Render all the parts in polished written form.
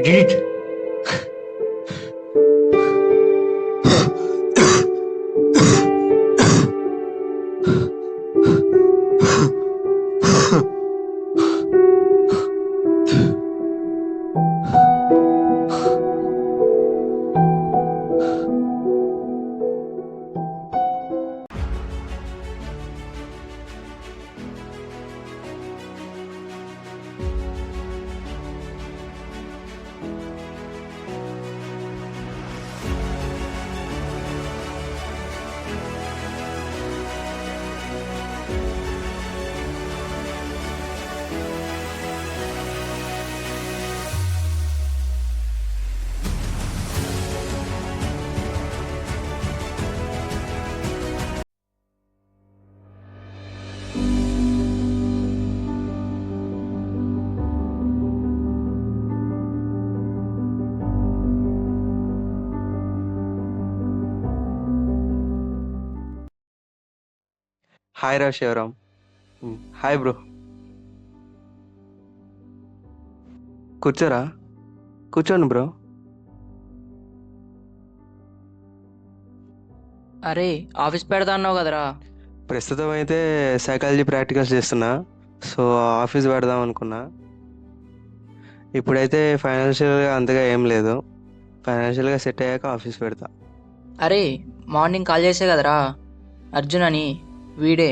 did it. Hi రా Shivaram. Hi bro. కూర్చోరా, కూర్చోండి బ్రో. అరే ఆఫీస్ పెడతా అన్నావు కదరా. ప్రస్తుతం అయితే సైకాలజీ ప్రాక్టికల్స్ చేస్తున్నా, సో ఆఫీస్ పెడదాం అనుకున్నా. ఇప్పుడైతే ఫైనాన్షియల్గా అంతగా ఏం లేదు, ఫైనాన్షియల్గా సెట్ అయ్యాక ఆఫీస్ పెడతా. అరే మార్నింగ్ కాల్ చేసే కదరా, అర్జున్ అని. వీడే.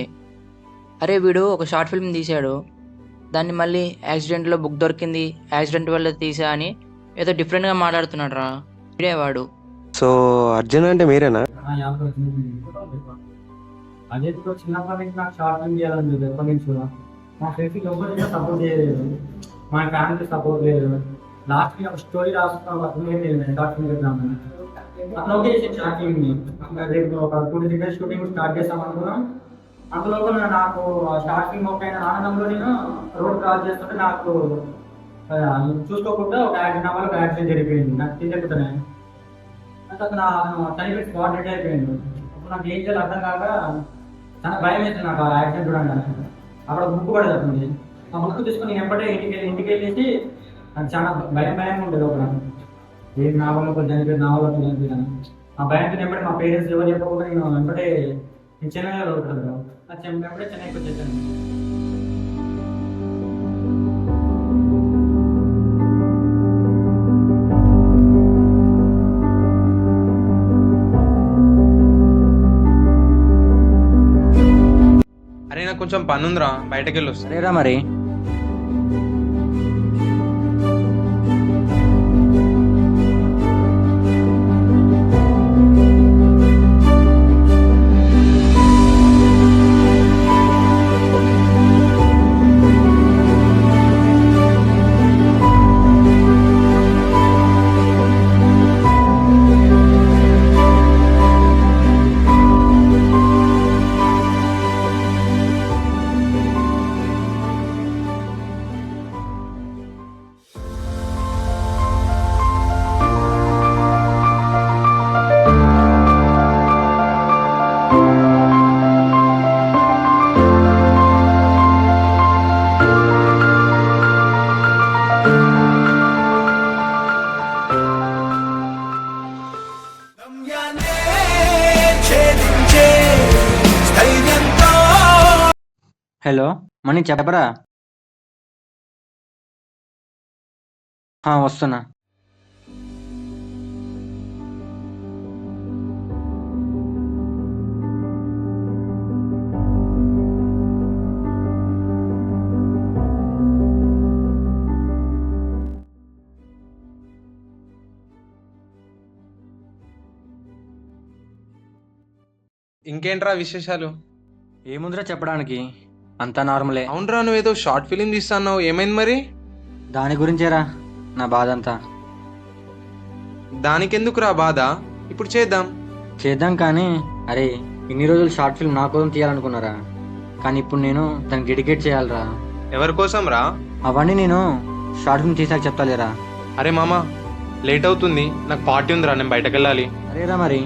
అరే వీడు ఒక షార్ట్ ఫిల్మ్ తీశాడు, దాన్ని మళ్ళీ యాక్సిడెంట్లో బుక్ దొరికింది, యాక్సిడెంట్ వల్ల తీసా అని ఏదో డిఫరెంట్గా మాట్లాడుతున్నాడు రా. వీడే వాడు. సో అర్జున్ అంటే మీరేనా? అదే చిన్నప్పటి నుంచి నాకు షార్ట్ ఫిల్మ్ చేయాలని ఎప్పటి నుంచి కూడా మా ఫ్రెండ్స్కి ఎవరికి సపోర్ట్ చేయలేదు, మా ఫ్యామిలీ సపోర్ట్ లేదు. లాస్ట్కి ఒక స్టోరీ రాసుకున్నాను షార్ట్ ఫిల్మ్ చేద్దామని. అట్లా ఓకే చేసి షార్ట్ ఫిల్మ్ని రేపు ఒక 2 days షూటింగ్ స్టార్ట్ చేస్తాం అనుకున్నాం. అందులో నాకు షార్ట్ ఫిల్మ్ ఒక ఆనందంలో నేను రోడ్ క్రాస్ చేస్తుంటే నాకు చూసుకోకుండా ఒక యాక్సిడెంట్ జరిగిపోయింది. నాకు తెలియకుండానే అతను చనిపోయి స్పాట్ డెడ్ అయిపోయింది. అప్పుడు నాకు ఏం చేయాలి అర్థం కాక చాలా భయం వేస్తుంది నాకు ఆ యాక్సిడెంట్ చూడండి. అక్కడ ముక్కు పడేది అతనికి. ఆ ముక్కు తీసుకుని నేను ఎంబటే ఇంటికి వెళ్ళేసి నాకు చాలా భయం ఉండేది. ఒక ఏం నా వల్ల ఒకరు చనిపోయింది, నా వల్ల ఒకరు చనిపోయాను. ఆ భయంతో ఎంబటే మా పేరెంట్స్ ఎవరు చెప్పకుండా నేను వెంబటే నేను చెన్నైలో ఉంటాను. ఆ వెంబడే చెన్నైకి వచ్చేసాను. అరే నాకు కొంచెం పని ఉందిరా, బయటకు వెళ్ళి వస్తా. సరేరా మరి. హలో మనీ చెప్పరా. వస్తున్నా. ఇంకేంట్రా విశేషాలు? ఏముందిరా చెప్పడానికి, అంతా నార్మలే. అవునరా, నువ్వేదో షార్ట్ ఫిలిం తీస్తున్నావు, ఏమైంది మరి? దాని గురించేరా నా బాధ అంతా. దానికెందుకురా బాధ, ఇప్పుడు చేద్దాం కానీ అరే ఇన్ని రోజులు షార్ట్ ఫిల్మ్ నా కోసం తీయాలనుకున్నారా, కానీ ఇప్పుడు నేను దానికి డెడికేట్ చేయాలరా. ఎవరి కోసం రా? అవన్నీ నేను షార్ట్ ఫిల్మ్ తీసాక చెప్తాలేరా. అరే మామ, లేట్ అవుతుంది, నాకు పార్టీ ఉందిరా, నేను బయటకు వెళ్ళాలి. అరేరా మరి.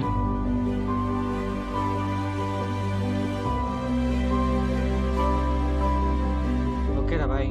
ఓకేరా బాయ్.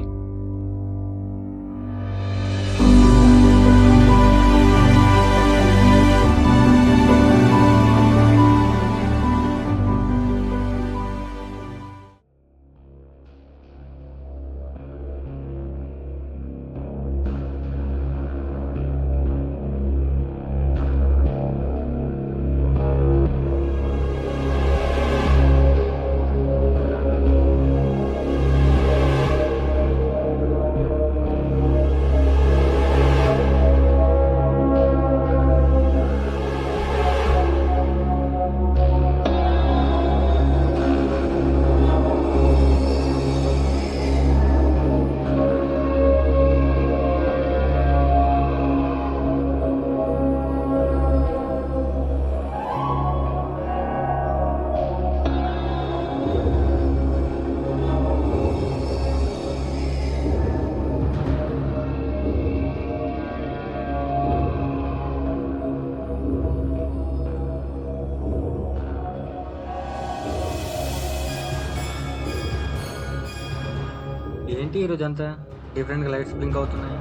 ఏంటి ఈరోజు అంతా డిఫరెంట్గా లైట్స్ బ్లింక్ అవుతున్నాయి?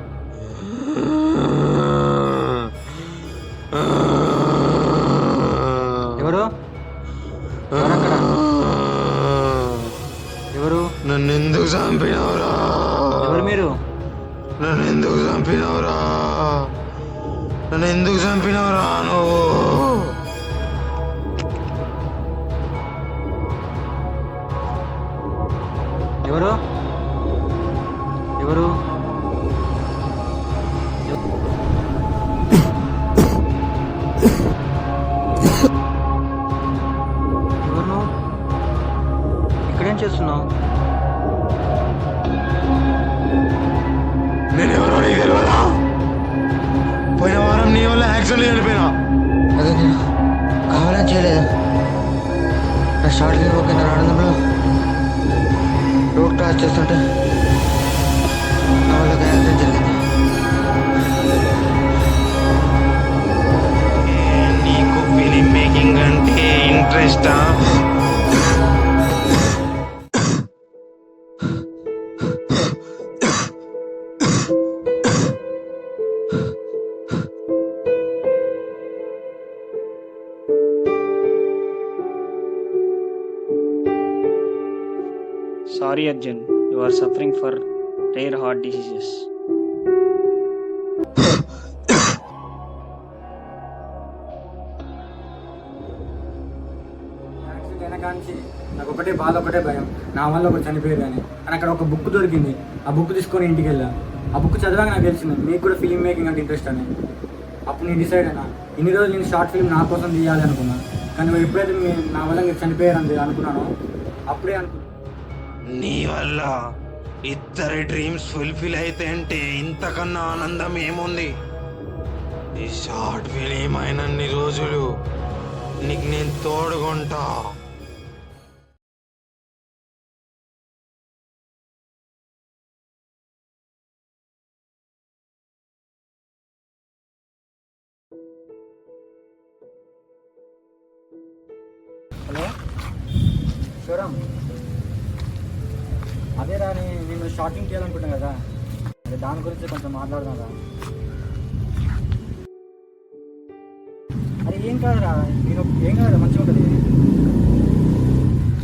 ఎవరు అక్కడ? ఎవరు? నన్ను ఎందుకు చంపినవరా? ఎవరు మీరు? నన్ను ఎందుకు చంపినవరా? నన్ను ఎందుకు చంపినవరా నువ్వు? ఎవరు? ఎవరు? ఎవరు నువ్వు? ఇక్కడేం చేస్తున్నావు? నేను ఎవరో నీకు తెలియదా? పోయిన వారం నీ వల్ల యాక్సిడెంట్ చనిపోయినా. అదే నేను కావాలని చేయలేదు. నా షార్ట్ ఫిల్మ్ ఓకే ఆనందంలో రోడ్ క్రాస్ చేస్తుంటే నా వల్ల ఒక యాక్సిడెంట్ జరిగింది. నీకు ఫిలిం మేకింగ్ అంటే ఇంట్రెస్టా? Sorry Arjun, you are suffering for rare heart diseases. Accident అయిన కాంచి నాకు ఒకటే బాధ, ఒకటే భయం, నా వల్ల ఒకటి చనిపోయారు అని. కానీ అక్కడ ఒక బుక్ దొరికింది. ఆ బుక్ తీసుకొని ఇంటికి వెళ్ళా. ఆ బుక్ చదివాక నాకు తెలిసింది మీకు కూడా ఫిలిం మేకింగ్ అంటే ఇంట్రెస్ట్ అని. అప్పుడు నేను డిసైడ్ అయినా, ఇన్ని రోజులు నేను షార్ట్ ఫిల్మ్ నా కోసం తీయాలి అనుకున్నా. కానీ ఎప్పుడైతే నా వల్ల మీరు చనిపోయారని అనుకున్నానో అప్పుడే అనుకున్నాను, నీ వల్ల ఇద్దరి డ్రీమ్స్ ఫుల్ఫిల్ అయితే అంటే ఇంతకన్నా ఆనందం ఏముంది? ఈ షార్ట్ ఫిలిం అయినన్ని రోజులు నీకు నేను తోడుకుంటా. హలో శివరామ్, అదే రా నేను షార్టింగ్ చేయాలనుకుంటాను కదా, అదే దాని గురించి కొంచెం మాట్లాడదాం రా. అరే ఏం కాదురా, నేను ఏం కాదురా, మంచిగా ఉంటుంది.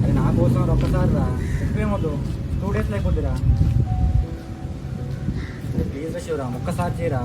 అరే నా కోసం ఒక్కసారి రా, ఎక్కువేమొద్దు, 2 days అయిపోద్దిరా. అరే ప్లీజ్ రా శివరామ్, ఒక్కసారి చేయరా.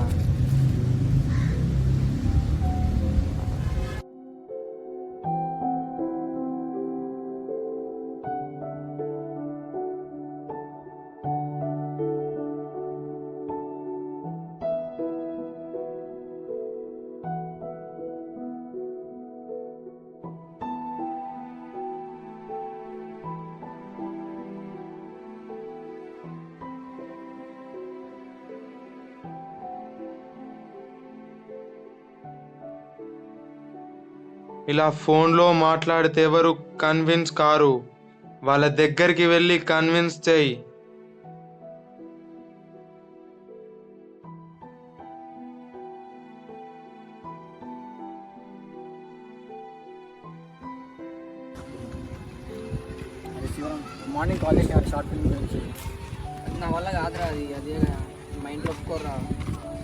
ఇలా ఫోన్లో మాట్లాడితే ఎవరు కన్విన్స్ కారు. వాళ్ళ దగ్గరికి వెళ్ళి కన్విన్స్ చేయి. అరే శివరామ్, మార్నింగ్ కాల్ చేసిన షార్ట్ ఫిల్మ్ గురించి. నా వల్ల కాదురా అది, అదే మా ఇంట్లో ఒప్పుకోరా.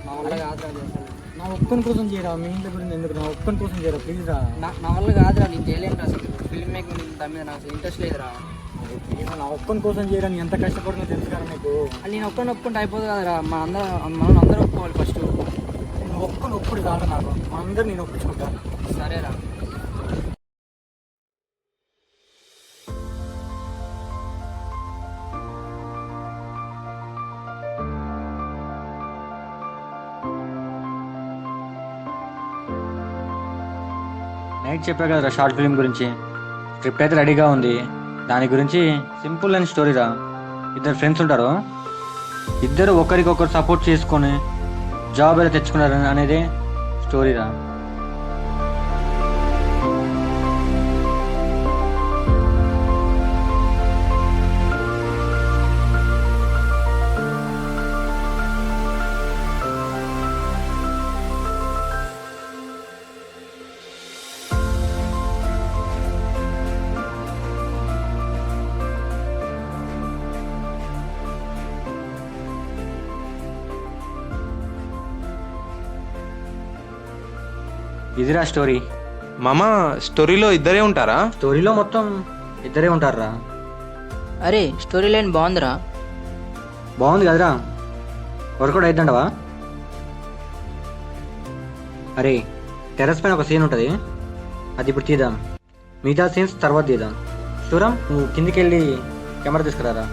నా వల్ల కాదురా అది అసలు. నా ఒక్కని కోసం చేయరా, మీ ఇంట్లో గురించి ఎందుకు, నా ఒక్కని కోసం చేయరా ప్లీజ్ రా. నా వల్ల కాదురా, నేను చేయలేను రా అసలు. ఫిల్మ్ మేకింగ్ దాని మీద నాకు ఇంట్రెస్ట్ లేదురా. ప్లీజ్ నా ఒక్కని కోసం చేయరా, నేను ఎంత కష్టపడుతుందో తెలుసు కదా నీకు. అది నేను ఒక్కని ఒప్పుకుంటే అయిపోదు కదరా, మనం అందరూ ఒప్పుకోవాలి ఫస్ట్. నేను ఒక్కని ఒప్పుడు కాదు నాకు, మా అందరు నేను ఒప్పించుకుంటాను. సరేరా. నైట్ చెప్పా కదరా షార్ట్ ఫిల్మ్ గురించి. స్క్రిప్ట్ అయితే రెడీగా ఉంది. దాని గురించి సింపుల్ అండ్ స్టోరీరా. ఇద్దరు ఫ్రెండ్స్ ఉంటారు, ఇద్దరు ఒకరికొకరు సపోర్ట్ చేసుకొని జాబ్ ఎలా తెచ్చుకున్నారు అనేది స్టోరీరా. ఇదిరా స్టోరీ. మామ స్టోరీలో ఇద్దరే ఉంటారా? స్టోరీలో మొత్తం ఇద్దరే ఉంటారా. అరే స్టోరీ లైన్ బాగుందిరా. బాగుంది కదరా, వర్కౌట్ అయిద్దంటవా? అరే టెర్రస్ పైన ఒక సీన్ ఉంటుంది, అది ఇప్పుడు తీద్దాం, మిగతా సీన్స్ తర్వాత తీద్దాం. చూరం నువ్వు కిందికి వెళ్ళి కెమెరా తీసుకురారా.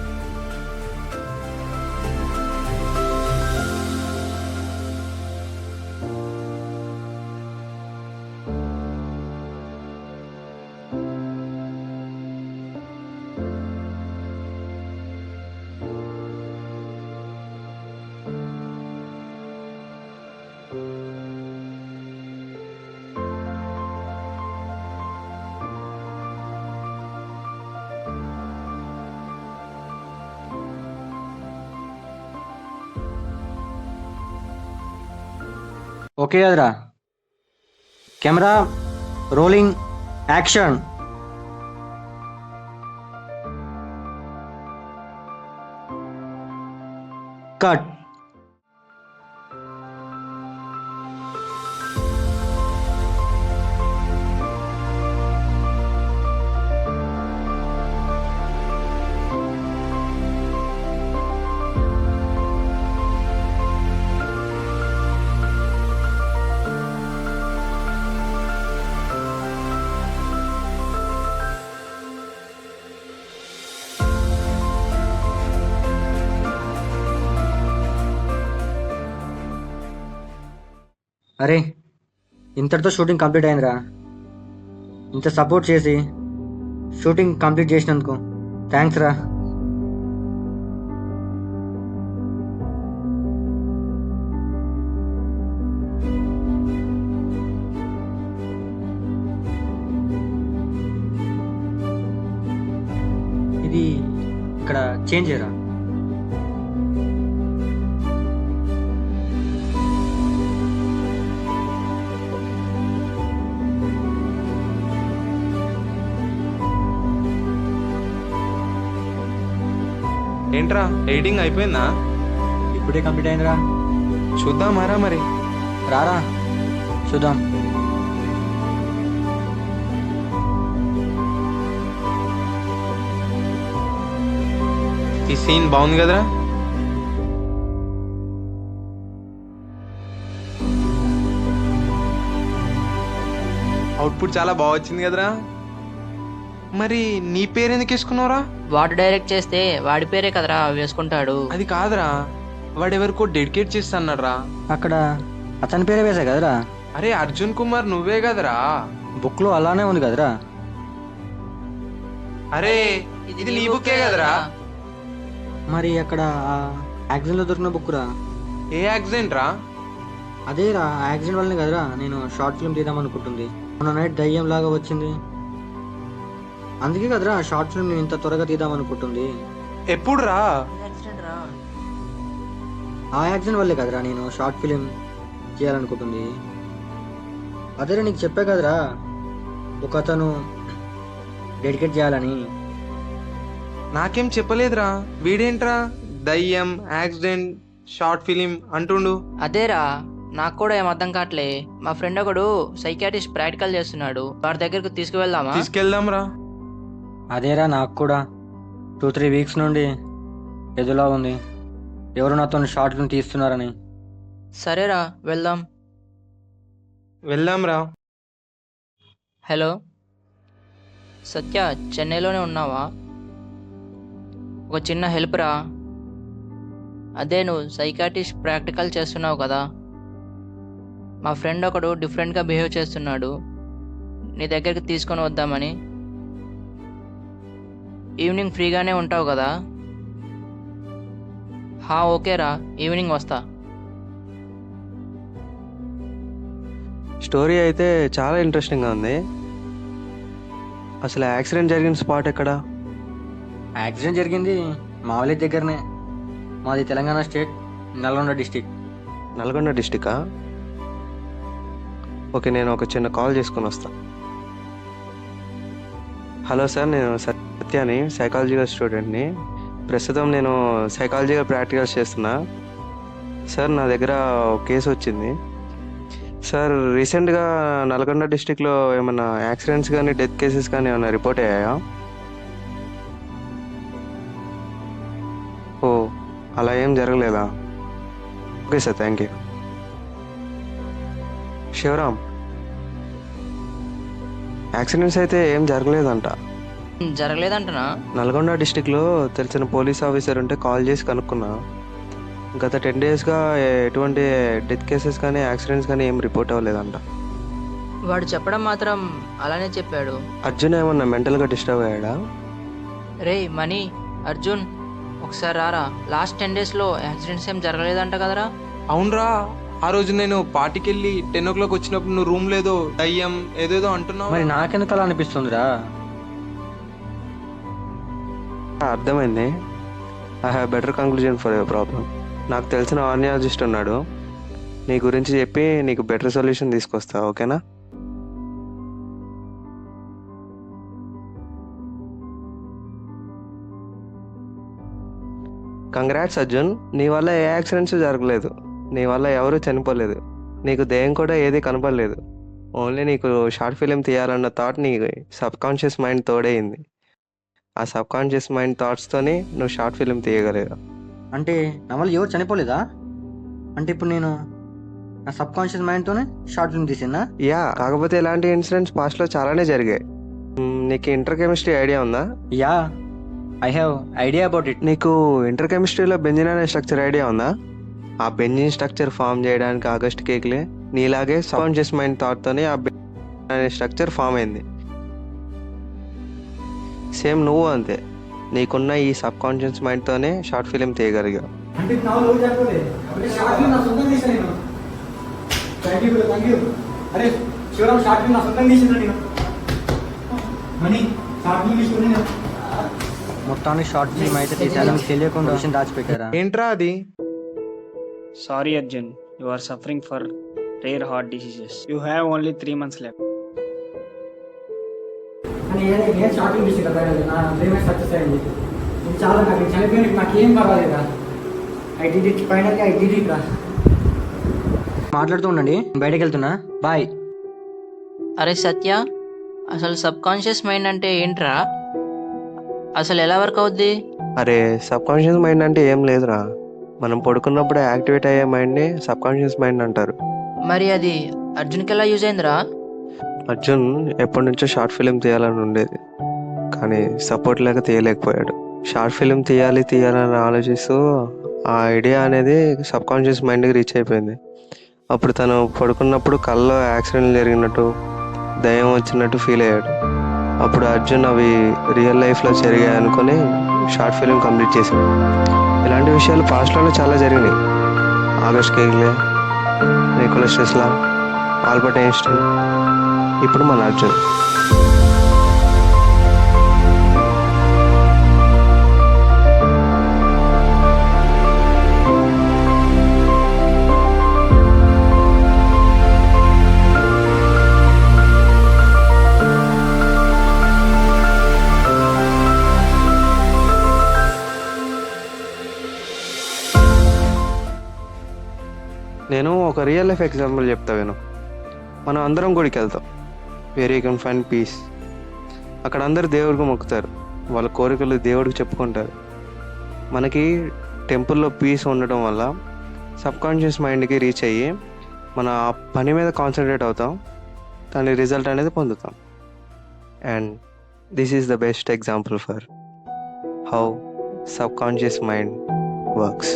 ఓకే కదరా, కెమెరా రోలింగ్, యాక్షన్. కట్. అరే ఇంతటితో షూటింగ్ కంప్లీట్ అయిందిరా. ఇంత సపోర్ట్ చేసి షూటింగ్ కంప్లీట్ చేసినందుకు థ్యాంక్స్ రా. ఇది ఇక్కడ చేంజ్ చేయరా. ఏంట్రా ఎడిటింగ్ అయిపోయిందా? ఇప్పుడే కంప్లీట్ అయిందిరా. చూద్దామారా మరి. రారా చూద్దాం. ఈ సీన్ బాగుంది కదరా? అవుట్పుట్ చాలా బాగా వచ్చింది కదరా. మరి నీ పేరు ఎందుకు వేసుకున్నావురా? వాడు డైరెక్ట్ చేస్తే వాడి పేరే కదరా వేసుకుంటాడు. అది కాదురా, వాడెవరికో డెడికేట్ చేస్తాన్నారా. అక్కడ అతని పేరే వేసా కదరా. అరే అర్జున్ కుమార్ నువ్వే కదరా. బుక్లో అలానే ఉంది కదరా. అరే ఇది నీ బుక్కే కదరా. మరి అక్కడ యాక్సిడెంట్లో దొరికిన బుక్ రా. ఏ యాక్సిడెంట్ రా? అదేరా, ఆ యాక్సిడెంట్ వల్లనే కదరా నేను షార్ట్ ఫిల్మ్ తీద్దాం అనుకుంటుంది. మొన్న నైట్ దయ్యం లాగా వచ్చింది, అందుకే కదరా షార్ట్ ఫిల్మ్ నేను ఇంత త్వరగా తీద్దాం అనుకుంటుంది. ఎప్పుడు రా? ఆ యాక్సిడెంట్ వల్లే కదరా నేను షార్ట్ ఫిలిం చేయాలనుకుంటుంది. అదేరా నీకు చెప్పా కదరా ఒక అతను డెడికేట్ చేయాలని. నాకేం చెప్పలేదురా. వీడేంట్రా దయ్యం, యాక్సిడెంట్, షార్ట్ ఫిలిం అంటుండు. అదేరా నాకు కూడా ఏం అర్థం కావట్లే. మా ఫ్రెండ్ ఒకడు సైకాటిస్ట్ ప్రాక్టికల్ చేస్తున్నాడు, వాడి దగ్గరకు తీసుకువెళ్దామా? తీసుకెళ్దాం రా. అదేరా నాకు కూడా 2-3 వీక్స్ నుండి ఎదులా ఉంది, ఎవరు నాతో షార్ట్ ఫిల్మ్ తీస్తున్నారని. సరేరా వెళ్దాం. వెళ్దాం రా. హలో సత్య, చెన్నైలోనే ఉన్నావా? ఒక చిన్న హెల్ప్ రా. అదే నువ్వు సైకాటిస్ట్ ప్రాక్టికల్ చేస్తున్నావు కదా, మా ఫ్రెండ్ ఒకడు డిఫరెంట్గా బిహేవ్ చేస్తున్నాడు, నీ దగ్గరికి తీసుకొని వద్దామని. ఈవినింగ్ ఫ్రీగానే ఉంటావు కదా? ఓకేరా, ఈవినింగ్ వస్తా. స్టోరీ అయితే చాలా ఇంట్రెస్టింగ్గా ఉంది. అసలు యాక్సిడెంట్ జరిగిన స్పాట్ ఎక్కడ? యాక్సిడెంట్ జరిగింది మా విలేజ్ దగ్గరనే. మాది తెలంగాణ స్టేట్, నల్గొండ డిస్టిక్. నల్గొండ డిస్టికా? ఓకే, నేను ఒక చిన్న కాల్ చేసుకొని వస్తా. హలో సార్, నేను సత్యాని, సైకాలజికల్ స్టూడెంట్ని. ప్రస్తుతం నేను సైకాలజికల్ ప్రాక్టికల్స్ చేస్తున్నా. సార్ నా దగ్గర ఒక కేసు వచ్చింది. సార్ రీసెంట్గా నల్గొండ డిస్టిక్లో ఏమైనా యాక్సిడెంట్స్ కానీ డెత్ కేసెస్ కానీ ఏమైనా రిపోర్ట్ అయ్యాయా? ఓ, అలా ఏం జరగలేదా? Okay sir, thank you. Shivaram, accidents అయితే ఏం జరగలేదంట. జరగలేదంటనా? నల్గొండ డిస్టిక్లో తెలిసిన పోలీస్ ఆఫీసర్ ఉంటే కాల్ చేసి కనుక్కున్నా. గత 10 డేస్గా ఎటువంటి డెత్ కేసెస్ కానీ యాక్సిడెంట్స్ కానీ ఏం రిపోర్ట్ అవ్వలేదంట. వాడు చెప్పడం మాత్రం అలానే చెప్పాడు. అర్జున్ ఏమన్నా మెంటల్గా డిస్టర్బ్ అయ్యాడా? రే మనీ, అర్జున్ ఒకసారి రారా. లాస్ట్ 10 డేస్లో యాక్సిడెంట్స్ ఏం జరగలేదంట కదరా? అవునరా, ఆ రోజు నేను పార్టీకి వెళ్ళి 10 o'clock వచ్చినప్పుడు నువ్వు రూమ్ లేదో దయ్యం ఏదేదో అంటున్నావు. మరి నాకెందుకు అలా అనిపిస్తుందిరా? అర్థమైంది. I have better conclusion for your problem. నాకు తెలిసిన ఆర్నియాలజిస్ట్ ఉన్నాడు, నీ గురించి చెప్పి నీకు బెటర్ సొల్యూషన్ తీసుకొస్తా, ఓకేనా? కంగ్రాట్స్ అర్జున్, నీ వల్ల ఏ యాక్సిడెంట్స్ జరగలేదు, నీ వల్ల ఎవరూ చనిపోలేదు, నీకు దెయ్యం కూడా ఏది కనపడలేదు. ఓన్లీ నీకు షార్ట్ ఫిలిం తీయాలన్న థాట్ నీ సబ్ కాన్షియస్ మైండ్ తోడైంది. ఆ సబ్ కాన్షియస్ మైండ్ థాట్స్తోని నువ్వు షార్ట్ ఫిలిం తీయగలిగా. అంటే నా వల్ల ఎవరు చనిపోలేదా? అంటే ఇప్పుడు నేను నా సబ్ కాన్షియస్ మైండ్తోనే షార్ట్ ఫిల్మ్ తీసినా? యా, కాకపోతే ఇలాంటి ఇన్సిడెంట్స్ పాస్ట్లో చాలానే జరిగాయి. నీకు ఇంటర్ కెమిస్ట్రీ ఐడియా ఉందా? Yeah, I have idea about it. నీకు ఇంటర్ కెమిస్ట్రీలో బెంజిన్ అనే స్ట్రక్చర్ ఐడియా ఉందా? ఆ బెంజిన్ స్ట్రక్చర్ ఫామ్ చేయడానికి ఆగస్ట్ కేక్లే నీలాగే సబ్ కాన్షియస్ మైండ్ థాట్తోనే ఆ బెంజిన్ అనే స్ట్రక్చర్ ఫామ్ అయింది. సేమ్ నువ్వు అంతే, నీకున్న ఈ సబ్ కాన్షియస్ మైండ్తోనే షార్ట్ ఫిలిం తీయగలిగా. అంటే నా రోజు జరగలే. అరే షార్ట్ ఫిల్మ్ నా సొంతం తీసాను నేను. Thank you, thank you. అరే శివరామ్, షార్ట్ ఫిల్మ్ నా సొంతం తీసిందా నేను? మనీ, షార్ట్ ఫిల్మ్ తీసుకుని నేను మొత్తానికి షార్ట్ ఫిల్మ్ అయితే తీసాను, మీకు తెలియకుండా విషయం దాచిపెట్టారా? ఏంట్రా అది? Sorry Arjun, you are suffering for rare heart diseases. You have only 3 months left. అని నేను షార్ట్ ఫిల్మ్ తీసి కదా, నా డ్రీమ్ సక్సెస్ అయింది. ఇది చాలా నాకు చనిపోయిన నాకు ఏం పర్వాలేదా. ఐ డిడ్ ఇట్, ఫైనల్గా ఐ డిడ్ ఇట్ రా. మాట్లాడుతూ ఉండండి, బయటకు వెళ్తున్నా, బాయ్. అరే సత్య, అసలు సబ్ కాన్షియస్ మైండ్ అంటే ఏంట్రా? అసలు ఎలా వర్క్ అవుద్ది? అరే, సబ్ కాన్షియస్ మైండ్ అంటే ఏం లేదురా, మనం పడుకున్నప్పుడు యాక్టివేట్ అయ్యే మైండ్ని సబ్ కాన్షియస్ మైండ్ అంటారు. మరి అది అర్జున్కి ఎలా యూజ్ అయిందిరా? అర్జున్ ఎప్పటి నుంచో షార్ట్ ఫిలిం తీయాలని ఉండేది, కానీ సపోర్ట్ లేక తీయలేకపోయాడు. షార్ట్ ఫిలిం తీయాలని ఆలోచిస్తూ ఆ ఐడియా అనేది సబ్ కాన్షియస్ మైండ్కి రీచ్ అయిపోయింది. అప్పుడు తను పడుకున్నప్పుడు కళ్ళలో యాక్సిడెంట్ జరిగినట్టు, దయ్యం వచ్చినట్టు ఫీల్ అయ్యాడు. అప్పుడు అర్జున్ అవి రియల్ లైఫ్లో జరిగాయి అనుకుని షార్ట్ ఫిలిం కంప్లీట్ చేశాడు. ఇలాంటి విషయాలు పాస్ట్లోనే చాలా జరిగినాయి. August Kekule, Nicolas Tesla, Albert Einstein, ఇప్పుడు మన అర్జున్. నేను ఒక రియల్ లైఫ్ ఎగ్జాంపుల్ చెప్తా విను. మనం అందరం గుడికి వెళ్తాం, where you can find piece. అక్కడ అందరు దేవుడికి మొక్కుతారు, వాళ్ళ కోరికలు దేవుడికి చెప్పుకుంటారు. మనకి టెంపుల్లో పీస్ ఉండడం వల్ల సబ్ కాన్షియస్ మైండ్కి రీచ్ అయ్యి మన ఆ పని మీద కాన్సన్ట్రేట్ అవుతాం, దాని రిజల్ట్ అనేది పొందుతాం. And this is the best example for how sub conscious mind works.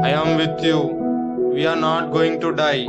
I am with you. We are not going to die.